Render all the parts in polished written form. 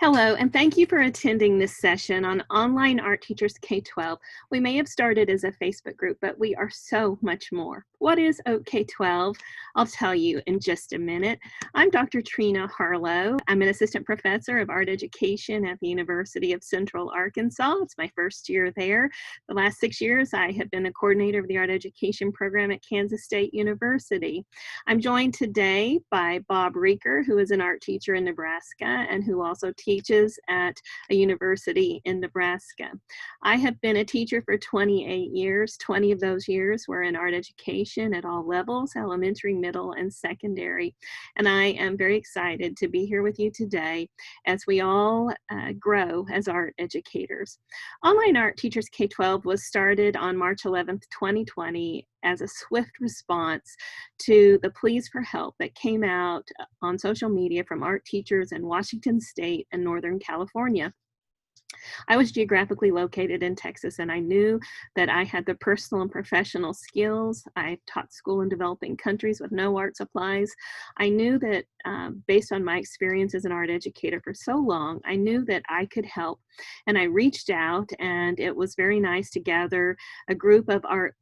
Hello, and thank you for attending this session on Online Art Teachers K-12. We may have started as a Facebook group, but we are so much more. What is OATK12? I'll tell you in just a minute. I'm Dr. Trina Harlow. I'm an assistant professor of art education at the University of Central Arkansas. It's my first year there. The last 6 years, I have been the coordinator of the art education program at Kansas State University. I'm joined today by Bob Reeker, who is an art teacher in Nebraska and who also teaches at a university in Nebraska. I have been a teacher for 28 years. 20 of those years were in art education at all levels, elementary, middle, and secondary. And I am very excited to be here with you today as we all grow as art educators. Online Art Teachers K-12 was started on March 11th, 2020 as a swift response to the pleas for help that came out on social media from art teachers in Washington State and Northern California. I was geographically located in Texas, and I knew that I had the personal and professional skills. I taught school in developing countries with no art supplies. I knew that based on my experience as an art educator for so long, I knew that I could help. And I reached out, and it was very nice to gather a group of art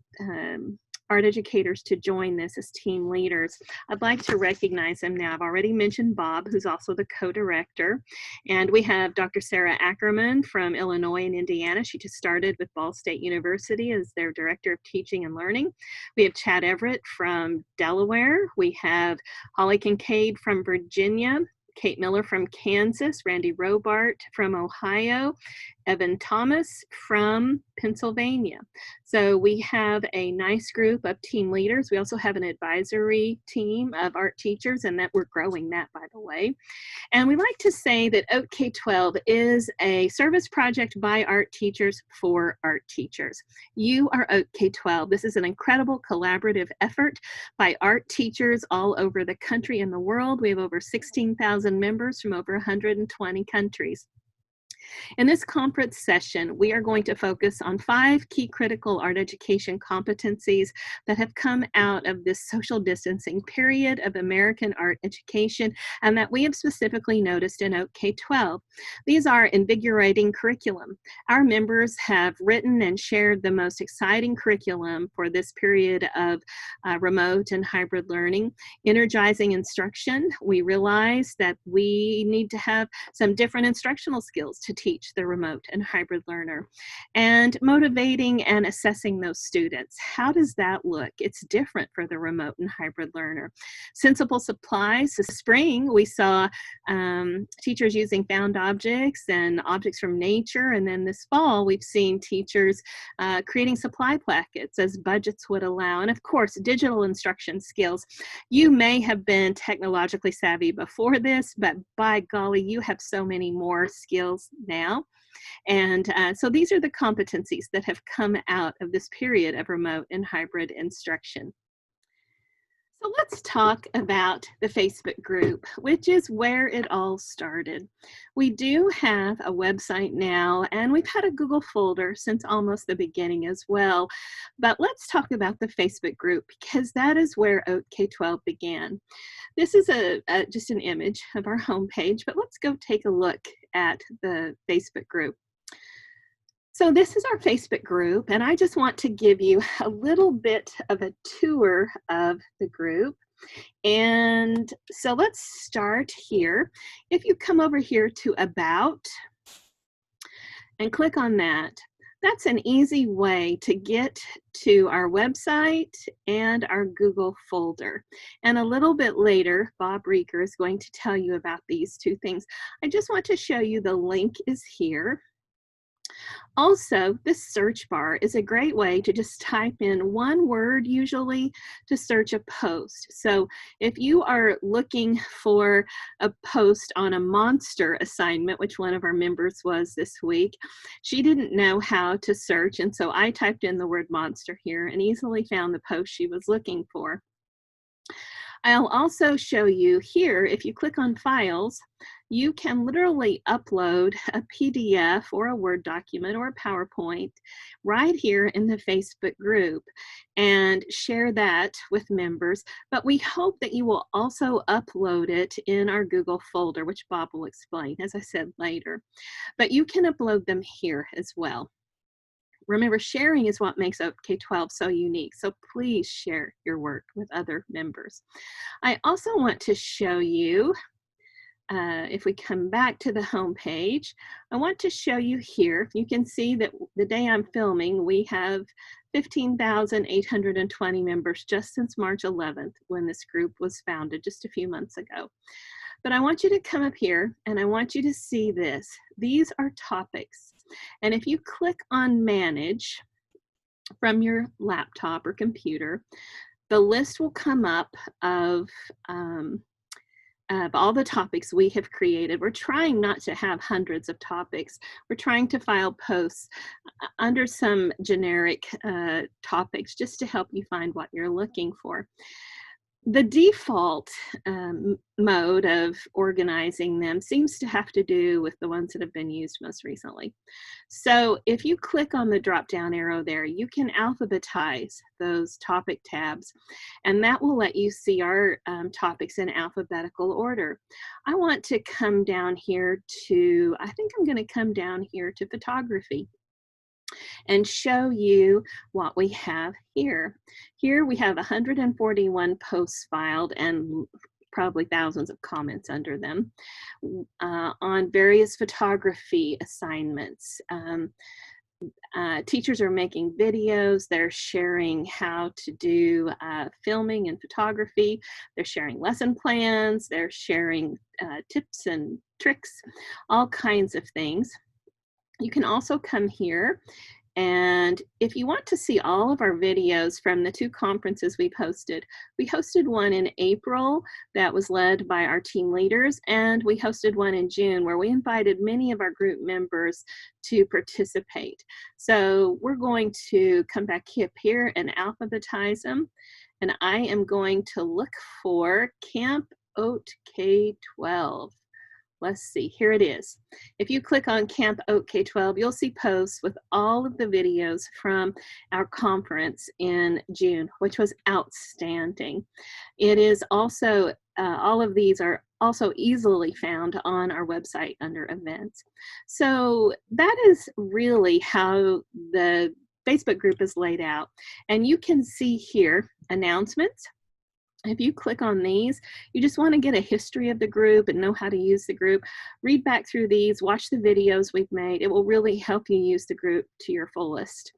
educators to join this as team leaders. I'd like to recognize them now. I've already mentioned Bob, who's also the co-director. And we have Dr. Sarah Ackerman from Illinois and Indiana. She just started with Ball State University as their director of teaching and learning. We have Chad Everett from Delaware. We have Holly Kincaid from Virginia, Kate Miller from Kansas, Randy Robart from Ohio, Evan Thomas from Pennsylvania. So we have a nice group of team leaders. We also have an advisory team of art teachers, and that we're growing that, by the way. And we like to say that OATK12 is a service project by art teachers for art teachers. You are OATK12. This is an incredible collaborative effort by art teachers all over the country and the world. We have over 16,000 members from over 120 countries. In this conference session, we are going to focus on 5 key critical art education competencies that have come out of this social distancing period of American art education and that we have specifically noticed in OATK12. These are invigorating curriculum. Our members have written and shared the most exciting curriculum for this period of remote and hybrid learning. Energizing instruction. We realize that we need to have some different instructional skills to teach the remote and hybrid learner. And motivating and assessing those students. How does that look? It's different for the remote and hybrid learner. Sensible supplies. This spring, we saw teachers using found objects and objects from nature. And then this fall, we've seen teachers creating supply packets as budgets would allow. And of course, digital instruction skills. You may have been technologically savvy before this, but by golly, you have so many more skills now. And so these are the competencies that have come out of this period of remote and hybrid instruction. So let's talk about the Facebook group, which is where it all started. We do have a website now, and we've had a Google folder since almost the beginning as well. But let's talk about the Facebook group, because that is where OATK12 began. This is just an image of our homepage, but let's go take a look at the Facebook group. So this is our Facebook group, and I just want to give you a little bit of a tour of the group. And so let's start here. If you come over here to About and click on that, that's an easy way to get to our website and our Google folder. And a little bit later, Bob Reeker is going to tell you about these two things. I just want to show you the link is here. Also, this search bar is a great way to just type in one word usually to search a post. So if you are looking for a post on a monster assignment, which one of our members was this week, she didn't know how to search, and so I typed in the word monster here and easily found the post she was looking for. I'll also show you here, if you click on files, you can literally upload a PDF or a Word document or a PowerPoint right here in the Facebook group and share that with members. But we hope that you will also upload it in our Google folder, which Bob will explain, as I said, later. But you can upload them here as well. Remember, sharing is what makes OATK12 so unique, so please share your work with other members. I also want to show you, if we come back to the home page, I want to show you here, you can see that the day I'm filming, we have 15,820 members just since March 11th when this group was founded just a few months ago. But I want you to come up here and I want you to see this. These are topics. And if you click on Manage from your laptop or computer, the list will come up of all the topics we have created. We're trying not to have hundreds of topics. We're trying to file posts under some generic topics just to help you find what you're looking for. The default mode of organizing them seems to have to do with the ones that have been used most recently. So if you click on the drop-down arrow there, you can alphabetize those topic tabs, and that will let you see our topics in alphabetical order. I want to come down here to, I think I'm going to come down here to photography and show you what we have here. Here we have 141 posts filed and probably thousands of comments under them on various photography assignments. Teachers are making videos, they're sharing how to do filming and photography, they're sharing lesson plans, they're sharing tips and tricks, all kinds of things. You can also come here, and if you want to see all of our videos from the 2 conferences we hosted one in April that was led by our team leaders, and we hosted one in June where we invited many of our group members to participate. So we're going to come back up here and alphabetize them, and I am going to look for Camp OATK12. Let's see, here it is. If you click on Camp OATK12, you'll see posts with all of the videos from our conference in June, which was outstanding. It is also, all of these are also easily found on our website under events. So that is really how the Facebook group is laid out. And you can see here announcements. If you click on these, you just want to get a history of the group and know how to use the group. Read back through these, watch the videos we've made. It will really help you use the group to your fullest.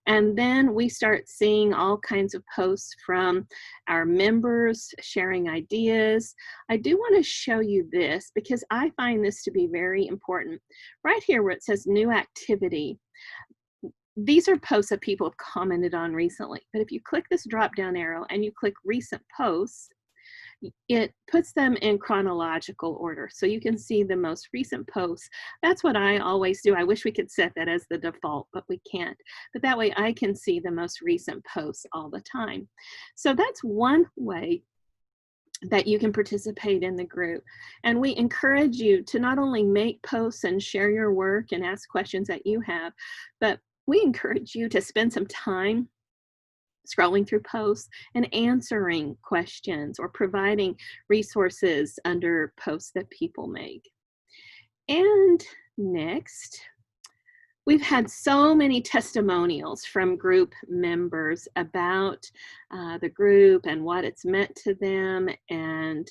And then we start seeing all kinds of posts from our members sharing ideas. I do want to show you this because I find this to be very important. Right here where it says new activity, these are posts that people have commented on recently, but if you click this drop-down arrow and you click recent posts, it puts them in chronological order. So you can see the most recent posts. That's what I always do. I wish we could set that as the default, but we can't. But that way I can see the most recent posts all the time. So that's one way that you can participate in the group. And we encourage you to not only make posts and share your work and ask questions that you have, but we encourage you to spend some time scrolling through posts and answering questions or providing resources under posts that people make. And next, we've had so many testimonials from group members about the group and what it's meant to them, and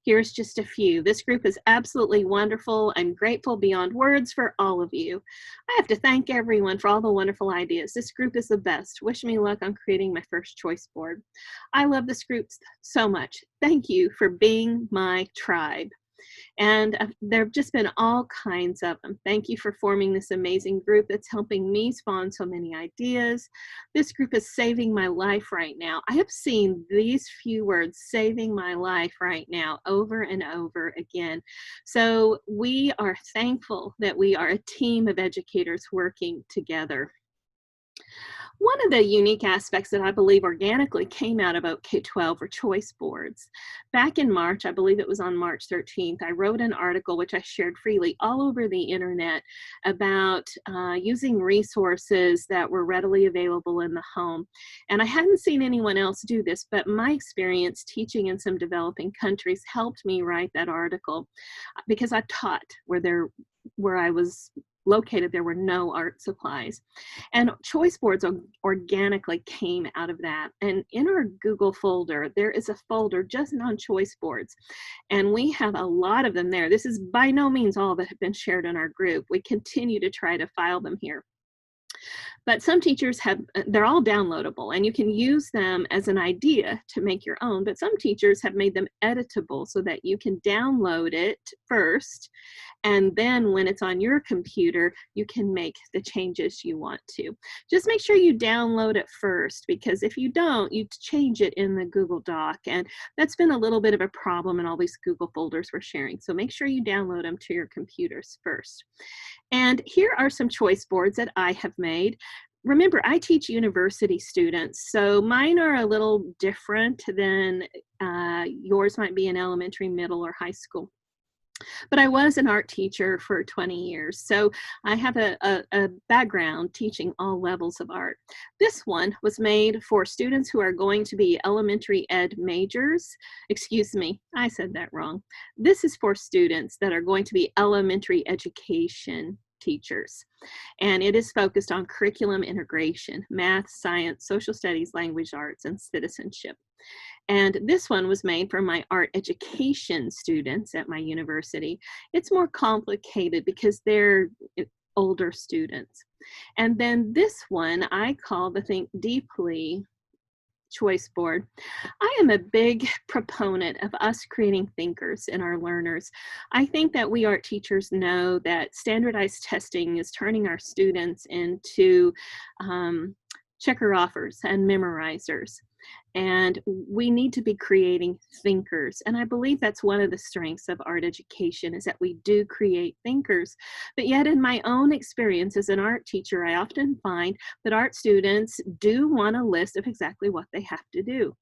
here's just a few. This group is absolutely wonderful. I'm grateful beyond words for all of you. I have to thank everyone for all the wonderful ideas. This group is the best. Wish me luck on creating my first choice board. I love this group so much. Thank you for being my tribe. And there have just been all kinds of them. Thank you for forming this amazing group that's helping me spawn so many ideas. This group is saving my life right now. I have seen these few words, saving my life right now, over and over again. So we are thankful that we are a team of educators working together. One of the unique aspects that I believe organically came out of OK12 were choice boards. Back in March, I believe it was on March 13th, I wrote an article which I shared freely all over the internet about using resources that were readily available in the home. And I hadn't seen anyone else do this, but my experience teaching in some developing countries helped me write that article because I taught where I was located, there were no art supplies. And choice boards organically came out of that. And in our Google folder, there is a folder just on choice boards. And we have a lot of them there. This is by no means all that have been shared in our group. We continue to try to file them here. But some teachers they're all downloadable and you can use them as an idea to make your own, but some teachers have made them editable so that you can download it first, and then when it's on your computer, you can make the changes you want to. Just make sure you download it first, because if you don't, you change it in the Google Doc, and that's been a little bit of a problem in all these Google folders we're sharing. So make sure you download them to your computers first. And here are some choice boards that I have made. Remember, I teach university students, so mine are a little different than yours might be in elementary, middle, or high school. But I was an art teacher for 20 years, so I have a background teaching all levels of art. This one was made for students who are going to be elementary ed majors. Excuse me, I said that wrong. This is for students that are going to be elementary education teachers. And it is focused on curriculum integration, math, science, social studies, language arts, and citizenship. And this one was made for my art education students at my university. It's more complicated because they're older students. And then this one I call the Think Deeply choice board. I am a big proponent of us creating thinkers in our learners. I think that we art teachers know that standardized testing is turning our students into checker-offers and memorizers. And we need to be creating thinkers. And I believe that's one of the strengths of art education, is that we do create thinkers. But yet in my own experience as an art teacher, I often find that art students do want a list of exactly what they have to do.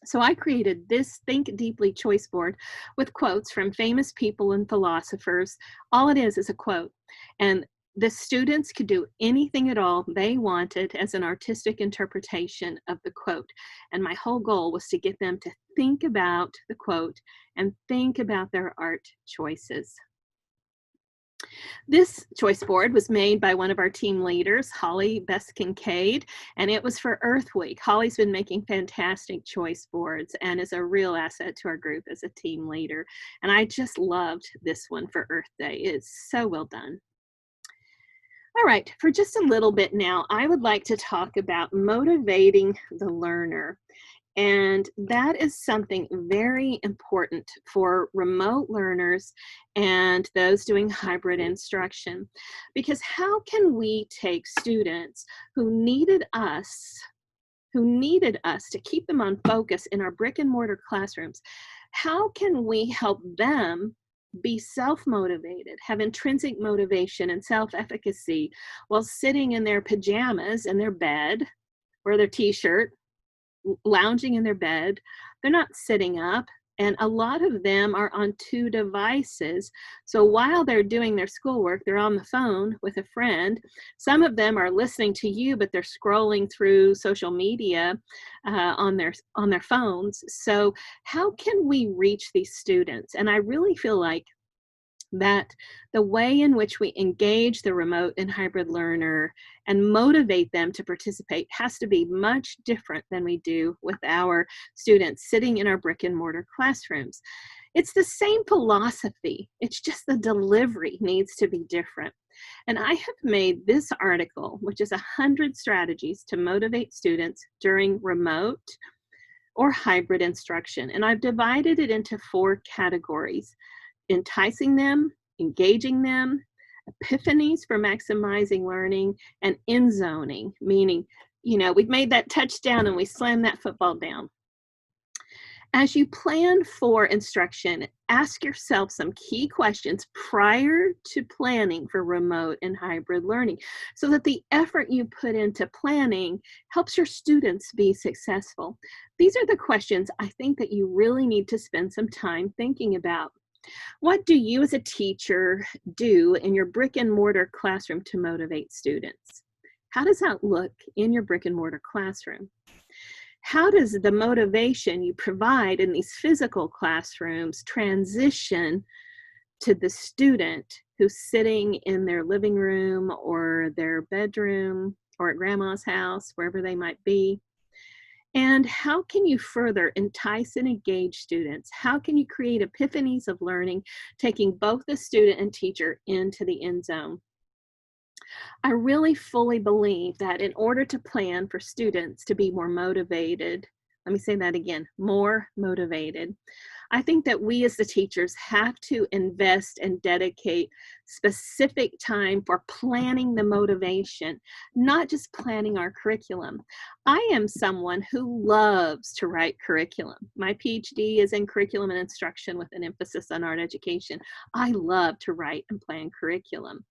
So I created this Think Deeply choice board with quotes from famous people and philosophers. All it is a quote. And the students could do anything at all they wanted as an artistic interpretation of the quote. And my whole goal was to get them to think about the quote and think about their art choices. This choice board was made by one of our team leaders, Holly Best-Kincaid, and it was for Earth Week. Holly's been making fantastic choice boards and is a real asset to our group as a team leader. And I just loved this one for Earth Day. It's so well done. All right, for just a little bit now, I would like to talk about motivating the learner. And that is something very important for remote learners and those doing hybrid instruction. Because how can we take students who needed us to keep them on focus in our brick and mortar classrooms, how can we help them be self-motivated, have intrinsic motivation and self-efficacy while sitting in their pajamas in their bed or their t-shirt, lounging in their bed? They're not sitting up, and a lot of them are on 2 devices. So while they're doing their schoolwork, they're on the phone with a friend. Some of them are listening to you, but they're scrolling through social media on their phones. So how can we reach these students? And I really feel like that the way in which we engage the remote and hybrid learner and motivate them to participate has to be much different than we do with our students sitting in our brick and mortar classrooms. It's the same philosophy, it's just the delivery needs to be different. And I have made this article, which is 100 strategies to motivate students during remote or hybrid instruction. And I've divided it into 4 categories: enticing them, engaging them, epiphanies for maximizing learning, and end zoning, meaning, we've made that touchdown and we slammed that football down. As you plan for instruction, ask yourself some key questions prior to planning for remote and hybrid learning so that the effort you put into planning helps your students be successful. These are the questions I think that you really need to spend some time thinking about. What do you as a teacher do in your brick and mortar classroom to motivate students? How does that look in your brick and mortar classroom? How does the motivation you provide in these physical classrooms transition to the student who's sitting in their living room or their bedroom or at grandma's house, wherever they might be? And how can you further entice and engage students? How can you create epiphanies of learning, taking both the student and teacher into the end zone? I really fully believe that in order to plan for students to be more motivated, let me say that again, more motivated, I think that we as the teachers have to invest and dedicate specific time for planning the motivation, not just planning our curriculum. I am someone who loves to write curriculum. My PhD is in curriculum and instruction with an emphasis on art education. I love to write and plan curriculum.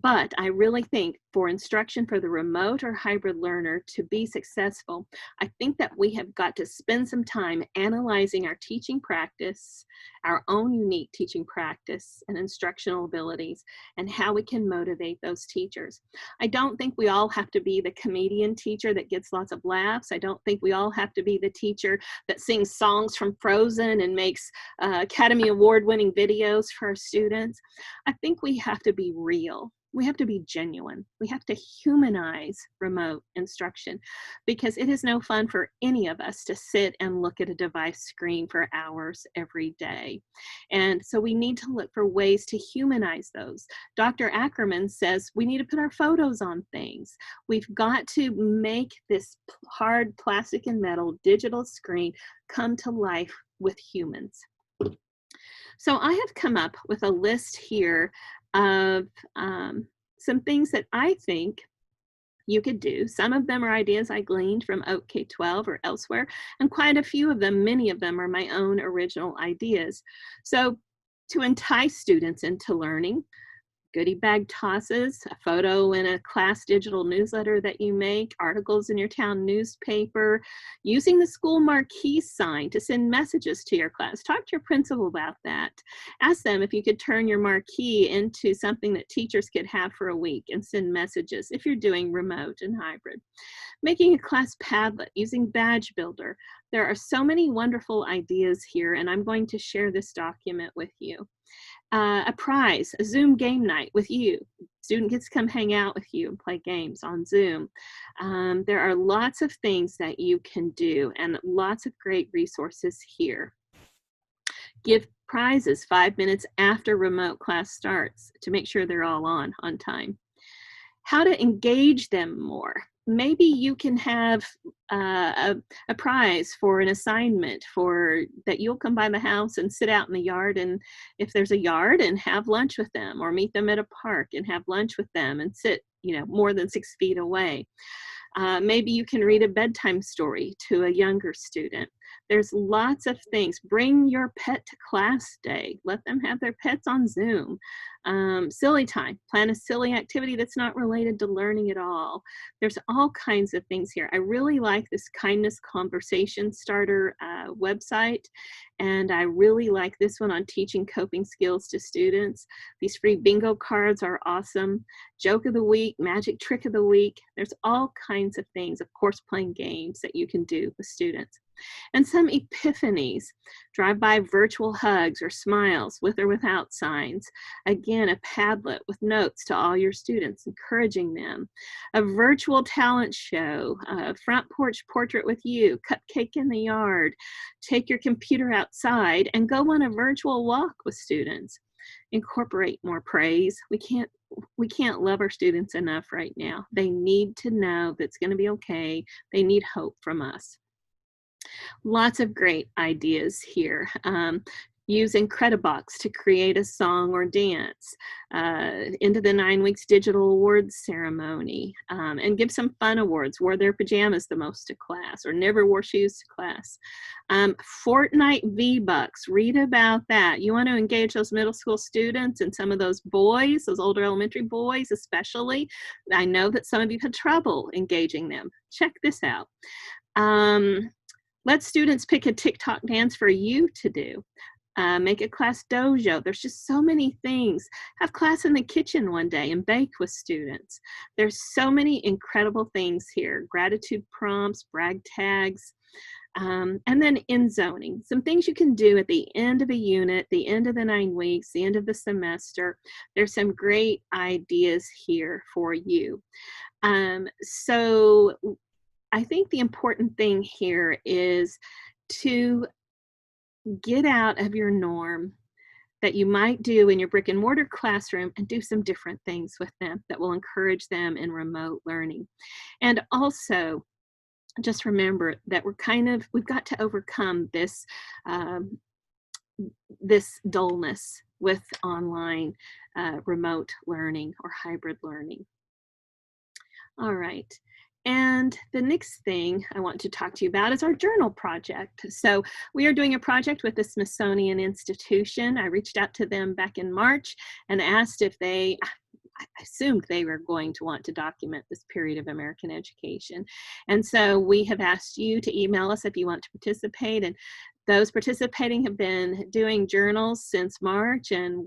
But I really think for instruction for the remote or hybrid learner to be successful, I think that we have got to spend some time analyzing our teaching practice, our own unique teaching practice and instructional abilities, and how we can motivate those teachers. I don't think we all have to be the comedian teacher that gets lots of laughs. I don't think we all have to be the teacher that sings songs from Frozen and makes Academy Award winning videos for our students. I think we have to be real. We have to be genuine. We have to humanize remote instruction because it is no fun for any of us to sit and look at a device screen for hours every day. And so we need to look for ways to humanize those. Dr. Ackerman says we need to put our photos on things. We've got to make this hard plastic and metal digital screen come to life with humans. So I have come up with a list here of some things that I think you could do. Some of them are ideas I gleaned from OATK12 or elsewhere, and quite a few of them, many of them are my own original ideas. So to entice students into learning, goodie bag tosses, a photo in a class digital newsletter that you make, articles in your town newspaper, using the school marquee sign to send messages to your class. Talk to your principal about that. Ask them if you could turn your marquee into something that teachers could have for a week and send messages if you're doing remote and hybrid. Making a class Padlet using Badge Builder. There are so many wonderful ideas here, and I'm going to share this document with you. A prize, a Zoom game night with you. Student gets to come hang out with you and play games on Zoom. There are lots of things that you can do and lots of great resources here. Give prizes 5 minutes after remote class starts to make sure they're all on time. How to engage them more. Maybe you can have a prize for an assignment for that you'll come by the house and sit out in the yard, and if there's a yard, and have lunch with them, or meet them at a park and have lunch with them and sit, more than 6 feet away. Maybe you can read a bedtime story to a younger student. There's lots of things. Bring your pet to class day. Let them have their pets on Zoom. Silly time. Plan a silly activity that's not related to learning at all. There's all kinds of things here. I really like this Kindness Conversation Starter website, and I really like this one on teaching coping skills to students. These free bingo cards are awesome. Joke of the week, magic trick of the week. There's all kinds of things, of course, playing games that you can do with students. And some epiphanies, drive-by virtual hugs or smiles with or without signs. Again, a Padlet with notes to all your students, encouraging them. A virtual talent show, a front porch portrait with you, cupcake in the yard. Take your computer outside and go on a virtual walk with students. Incorporate more praise. We can't love our students enough right now. They need to know that it's going to be okay. They need hope from us. Lots of great ideas here. Use Incredibox to create a song or dance. Into the 9 weeks digital awards ceremony, and give some fun awards. Wore their pajamas the most to class, or never wore shoes to class. Fortnite V-Bucks, read about that. You want to engage those middle school students and some of those boys, those older elementary boys especially. I know that some of you had trouble engaging them. Check this out. Let students pick a TikTok dance for you to do. Make a class dojo. There's just so many things. Have class in the kitchen one day and bake with students. There's so many incredible things here. Gratitude prompts, brag tags, and then end zoning. Some things you can do at the end of a unit, the end of the 9 weeks, the end of the semester. There's some great ideas here for you. So I think the important thing here is to get out of your norm that you might do in your brick and mortar classroom and do some different things with them that will encourage them in remote learning. And also, just remember that we've got to overcome this, this dullness with online remote learning or hybrid learning. All right. And the next thing I want to talk to you about is our journal project. So we are doing a project with the Smithsonian Institution. I reached out to them back in March and asked if I assumed they were going to want to document this period of American education. And so we have asked you to email us if you want to participate. And those participating have been doing journals since March, and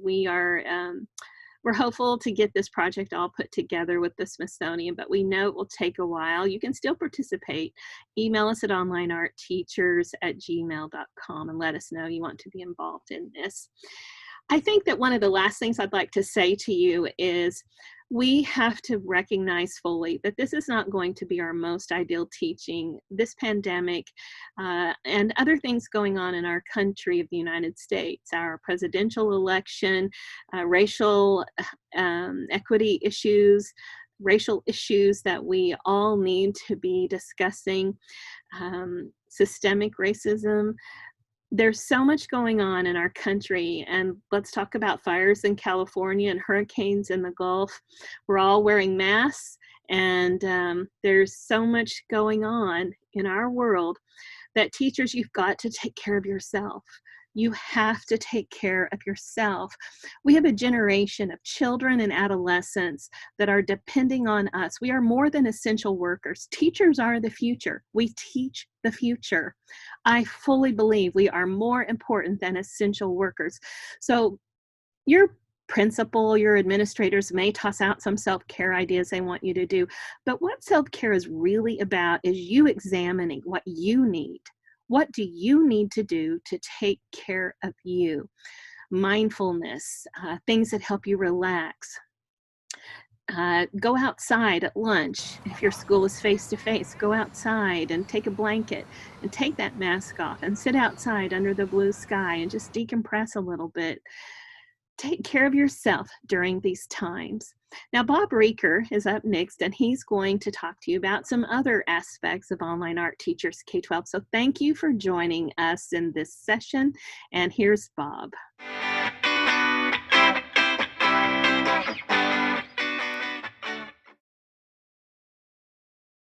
we're hopeful to get this project all put together with the Smithsonian, but we know it will take a while. You can still participate. Email us at onlineartteachers@gmail.com and let us know you want to be involved in this. I think that one of the last things I'd like to say to you is we have to recognize fully that this is not going to be our most ideal teaching. This pandemic and other things going on in our country of the United States, our presidential election, racial equity issues, racial issues that we all need to be discussing, systemic racism. There's so much going on in our country, and let's talk about fires in California and hurricanes in the Gulf. We're all wearing masks, and there's so much going on in our world that teachers, you've got to take care of yourself. You have to take care of yourself. We have a generation of children and adolescents that are depending on us. We are more than essential workers. Teachers are the future. We teach the future. I fully believe we are more important than essential workers. So your principal, your administrators may toss out some self-care ideas they want you to do, but what self-care is really about is you examining what you need. What do you need to do to take care of you? Mindfulness, things that help you relax. Go outside at lunch. If your school is face-to-face, go outside and take a blanket and take that mask off and sit outside under the blue sky and just decompress a little bit. Take care of yourself during these times. Now, Bob Reeker is up next, and he's going to talk to you about some other aspects of Online Art Teachers K-12. So thank you for joining us in this session, and here's Bob.